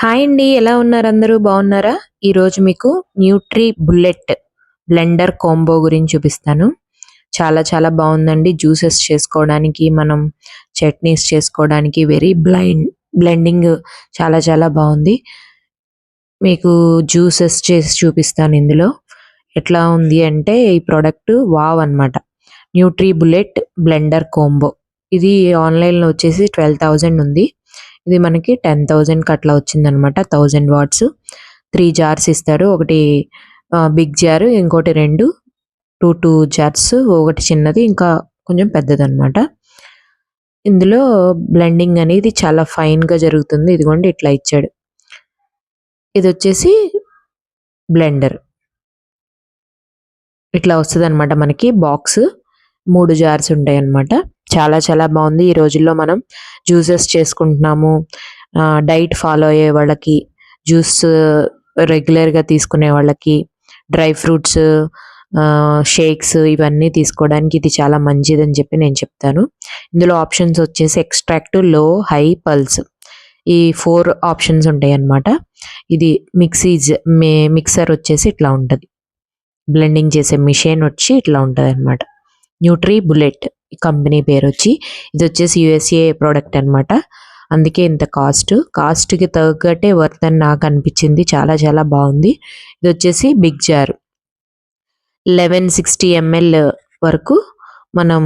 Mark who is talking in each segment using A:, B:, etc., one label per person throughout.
A: Hi అండి. ఎలా ఉన్నారు అందరూ బాగున్నారా? ఈరోజు మీకు న్యూట్రీ బుల్లెట్ బ్లెండర్ కాంబో గురించి చూపిస్తాను. చాలా చాలా బాగుందండి. జ్యూసెస్ చేసుకోవడానికి, మనం చట్నీస్ చేసుకోవడానికి వెరీ బ్లెండింగ్ చాలా చాలా బాగుంది. మీకు జ్యూసెస్ చేసి చూపిస్తాను ఇందులో. ఎట్లా ఉంది అంటే ఈ ప్రోడక్ట్ వావ్ అన్నమాట. NutriBullet blender combo. ఇది ఆన్లైన్‌లో వచ్చేసి 12,000 ఉంది. ఇది మనకి 10,000కి అట్లా వచ్చిందనమాట. 1000 వాట్స్ 3 జార్స్ ఇస్తారు. ఒకటి బిగ్ జార్, ఇంకోటి 2 జార్స్, ఒకటి చిన్నది ఇంకా కొంచెం పెద్దదనమాట. ఇందులో బ్లెండింగ్ అనేది చాలా ఫైన్‌గా జరుగుతుంది. ఇదిగోండి ఇట్లా ఇచ్చాడు. ఇదొచ్చేసి బ్లెండర్. ఇట్లా వస్తదనమాట మనకి బాక్స్. 3 జార్స్ ఉంటాయన్నమాట. చాలా చాలా బాగుంది. ఈ రోజుల్లో మనం జ్యూసెస్ చేసుకుంటున్నాము. డైట్ ఫాలో అయ్యే వాళ్ళకి, జ్యూస్ రెగ్యులర్‌గా తీసుకునే వాళ్ళకి, డ్రై ఫ్రూట్స్, షేక్స్ ఇవన్నీ తీసుకోవడానికి ఇది చాలా మంచిదని చెప్పి నేను చెప్తాను. ఇందులో ఆప్షన్స్ వచ్చేసి ఎక్స్ట్రాక్ట్, లో, హై, పల్స్. ఈ 4 ఆప్షన్స్ ఉంటాయన్నమాట. ఇది మిక్సర్ వచ్చేసి ఇట్లా ఉంటది. బ్లెండింగ్ చేసే మిషన్ వచ్చి ఇట్లా ఉంటదన్నమాట. న్యూట్రీ బుల్లెట్ కంపెనీ పేరు వచ్చి. ఇది వచ్చేసి యూఎస్ఏ ప్రోడక్ట్ అనమాట. అందుకే ఇంత కాస్ట్కి తగ్గట్టే వర్త్ అని నాకు అనిపించింది. చాలా చాలా బాగుంది. ఇది వచ్చేసి బిగ్ జార్ 1160 ml వరకు మనం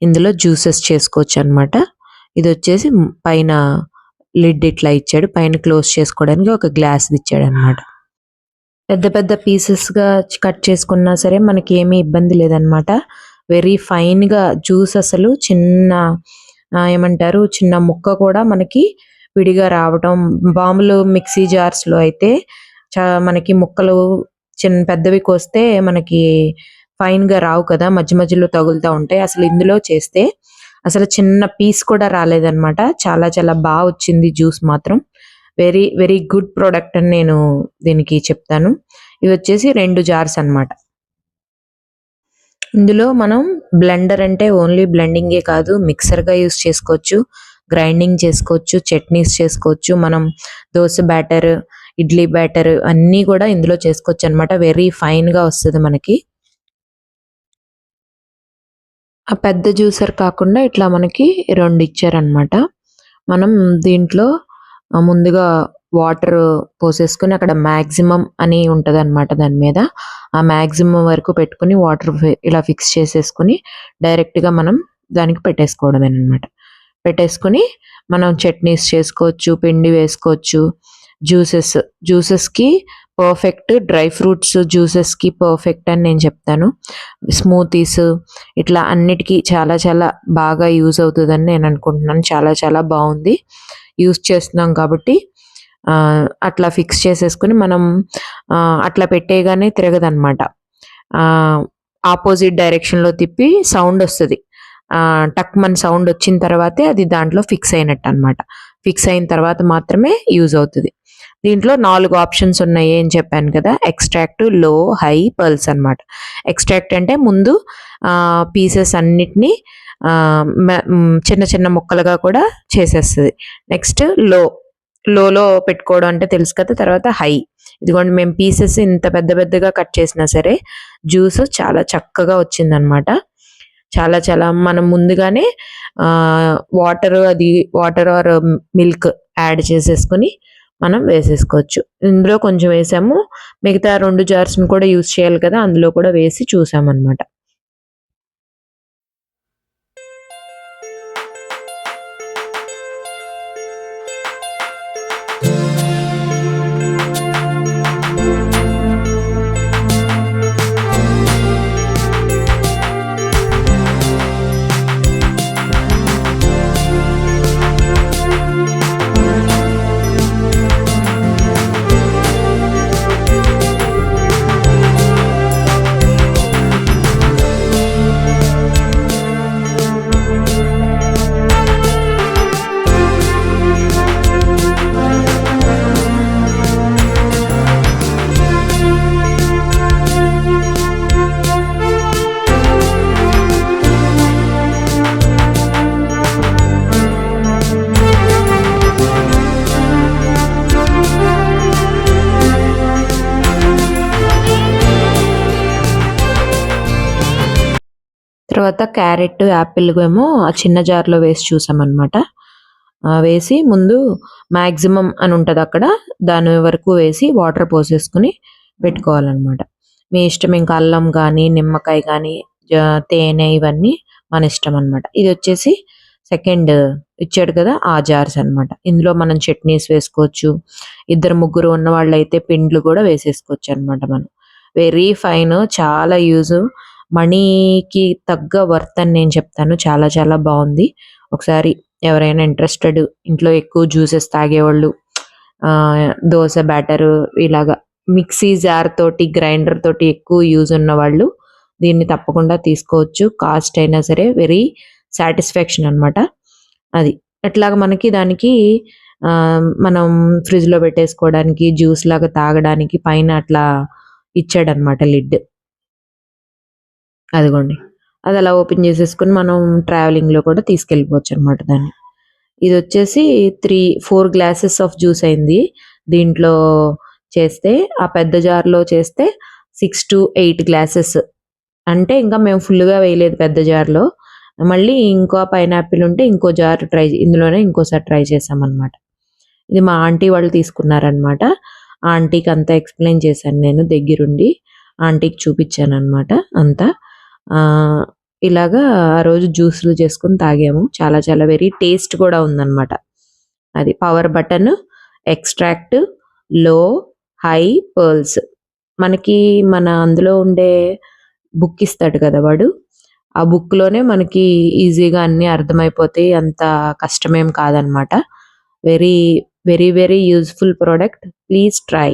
A: ఇందులో జ్యూసెస్ చేసుకోవచ్చు అనమాట. ఇది వచ్చేసి పైన లిడ్ ఇట్లా ఇచ్చాడు. పైన క్లోజ్ చేసుకోవడానికి ఒక గ్లాస్ ఇచ్చాడు అనమాట. పెద్ద పెద్ద పీసెస్గా కట్ చేసుకున్నా సరే మనకి ఏమీ ఇబ్బంది లేదనమాట. వెరీ ఫైన్గా జ్యూస్ అసలు ఏమంటారు, చిన్న ముక్క కూడా మనకి విడిగా రావటం. మామూలు మిక్సీ జార్స్లో అయితే మనకి ముక్కలు పెద్దవి కోస్తే మనకి ఫైన్గా రావు కదా, మధ్య మధ్యలో తగులుతూ ఉంటాయి. అసలు ఇందులో చేస్తే అసలు చిన్న పీస్ కూడా రాలేదన్నమాట. చాలా చాలా బాగా వచ్చింది జ్యూస్ మాత్రం. వెరీ వెరీ గుడ్ ప్రోడక్ట్ అని నేను దీనికి చెప్తాను. ఇవి వచ్చేసి 2 జార్స్ అన్నమాట. ఇందులో మనం బ్లెండర్ అంటే ఓన్లీ బ్లెండింగే కాదు, మిక్సర్గా యూస్ చేసుకోవచ్చు, గ్రైండింగ్ చేసుకోవచ్చు, చట్నీస్ చేసుకోవచ్చు, మనం దోశ బ్యాటర్, ఇడ్లీ బ్యాటర్ అన్నీ కూడా ఇందులో చేసుకోవచ్చు అనమాట. వెరీ ఫైన్గా వస్తుంది మనకి. ఆ పెద్ద జ్యూసర్ కాకుండా ఇట్లా మనకి 2 ఇచ్చారనమాట. మనం దీంట్లో ముందుగా వాటర్ పోసేసుకుని అక్కడ మ్యాక్సిమం అని ఉంటుంది అనమాట. దాని మీద ఆ మ్యాక్సిమం వరకు పెట్టుకుని వాటర్ ఇలా ఫిక్స్ చేసేసుకుని డైరెక్ట్గా మనం దానికి పెట్టేసుకోవడమేనమాట. పెట్టేసుకుని మనం చట్నీస్ చేసుకోవచ్చు, పిండి వేసుకోవచ్చు. జ్యూసెస్కి పర్ఫెక్ట్, డ్రై ఫ్రూట్స్ జ్యూసెస్కి పర్ఫెక్ట్ అని నేను చెప్తాను. స్మూతీస్ ఇట్లా అన్నిటికీ చాలా చాలా బాగా యూజ్ అవుతుందని నేను అనుకుంటున్నాను. చాలా చాలా బాగుంది. యూజ్ చేస్తున్నాం కాబట్టి అట్లా ఫిక్స్ చేసేసుకుని మనం అట్లా పెట్టేగానే తిరగదనమాట. ఆపోజిట్ డైరెక్షన్లో తిప్పి సౌండ్ వస్తుంది. టక్ మన సౌండ్ వచ్చిన తర్వాతే అది దాంట్లో ఫిక్స్ అయినట్టు అనమాట. ఫిక్స్ అయిన తర్వాత మాత్రమే యూజ్ అవుతుంది. దీంట్లో 4 ఆప్షన్స్ ఉన్నాయి అని చెప్పాను కదా. ఎక్స్ట్రాక్ట్, లో, హై, పల్స్ అనమాట. ఎక్స్ట్రాక్ట్ అంటే ముందు పీసెస్ అన్నిటినీ చిన్న చిన్న ముక్కలుగా కూడా చేసేస్తుంది. నెక్స్ట్ లోలో పెట్టుకోవడం అంటే తెలుసు కదా. తర్వాత హై. ఇదిగోండి మేము పీసెస్ ఇంత పెద్ద పెద్దగా కట్ చేసినా సరే జ్యూస్ చాలా చక్కగా వచ్చిందనమాట. చాలా చాలా మనం ముందుగానే వాటర్ ఆర్ మిల్క్ యాడ్ చేసేసుకుని మనం వేసేసుకోవచ్చు. ఇందులో కొంచెం వేసాము, మిగతా 2 జార్స్ని కూడా యూజ్ చేయాలి కదా, అందులో కూడా వేసి చూసామన్నమాట. తర్వాత క్యారెట్, యాపిల్ ఏమో ఆ చిన్న జార్‌లో వేసి చూసామనమాట. వేసి ముందు మాక్సిమం అని ఉంటదక్కడ. దాని వరకు వేసి వాటర్ పోసేసుకొని పెట్టుకోవాలనమాట. మీ ఇష్టం ఇంకా అల్లం గానీ, నిమ్మకాయ గానీ, తేనె ఇవన్నీ మన ఇష్టం అనమాట. ఇదొచ్చేసి సెకండ్ ఇచ్చాడు కదా! ఆ జార్స్ అనమాట. ఇందులో మనం చట్నీస్ వేసుకోవచ్చు. ఇద్దరు, ముగ్గురు ఉన్నవాళ్ళైతే పిండ్లు గూడా వేసేసుకోవచ్చనమాట మనం. Very fine. చాలా యూజు. మనీకి తగ్గ వర్త్ అని నేను చెప్తాను. చాలా చాలా బావుంది. ఒకసారి ఎవరైనా ఇంట్రెస్టెడ్ ఇంట్లో ఎక్కువ జ్యూసెస్ తాగేవాళ్ళు, దోస బ్యాటరు ఇలాగా మిక్సీ జార్ తోటి, గ్రైండర్ తోటి ఎక్కువ యూజ్ ఉన్నవాళ్ళు దీన్ని తప్పకుండా తీసుకోవచ్చు. కాస్ట్ అయినా సరే వెరీ సాటిస్ఫాక్షన్ అనమాట. అది. అట్లాగా మనకి దానికి మనం ఫ్రిడ్జ్‌లో పెట్టేసుకోవడానికి, జ్యూస్ లాగా తాగడానికి పైన అట్లా ఇచ్చాడనమాట లిడ్. అదిగోండి. అదలా ఓపెన్ చేసేసుకొని మనం ట్రావెలింగ్‌లో కూడా తీసుకెళ్ళిపోవచ్చనమాట దాన్ని. ఇదొచ్చేసి 4 గ్లాసెస్ ఆఫ్ జ్యూస్ అయింది. దీంట్లో చేస్తే ఆ పెద్ద జార్‌లో చేస్తే 6-8 గ్లాసెస్. అంటే ఇంకా మేము ఫుల్‌గా వేయలేదు పెద్ద జార్‌లో. మళ్ళీ ఇంకో పైనాపిల్ ఉంటే ఇంకో జార్ ఇందులోనే ఇంకోసారి ట్రై చేశామనమాట. ఇది మా ఆంటీ వాళ్ళు తీసుకున్నారనమాట. ఆంటీకి అంతా ఎక్స్‌ప్లెయిన్ చేశాను నేను దగ్గరుండి. ఆంటీకి చూపిచ్చాననమాట అంతా. ఆహ్, ఇలాగా ఆ రోజు జ్యూస్‌లు చేసుకొని తాగాము. చాలా చాలా వెరీ టేస్ట్ కూడా ఉందనమాట. అది పవర్ బటన్, ఎక్స్ట్రాక్ట్, లో, హై, పర్ల్స్. మనకి అందులో ఉండే బుక్ ఇస్తాడు కదా వాడు. ఆ బుక్‌లోనే మనకి ఈజీగా అన్నీ అర్థమైపోతాయి. అంత కష్టమేం కాదనమాట. Very, very, very useful product. Please try.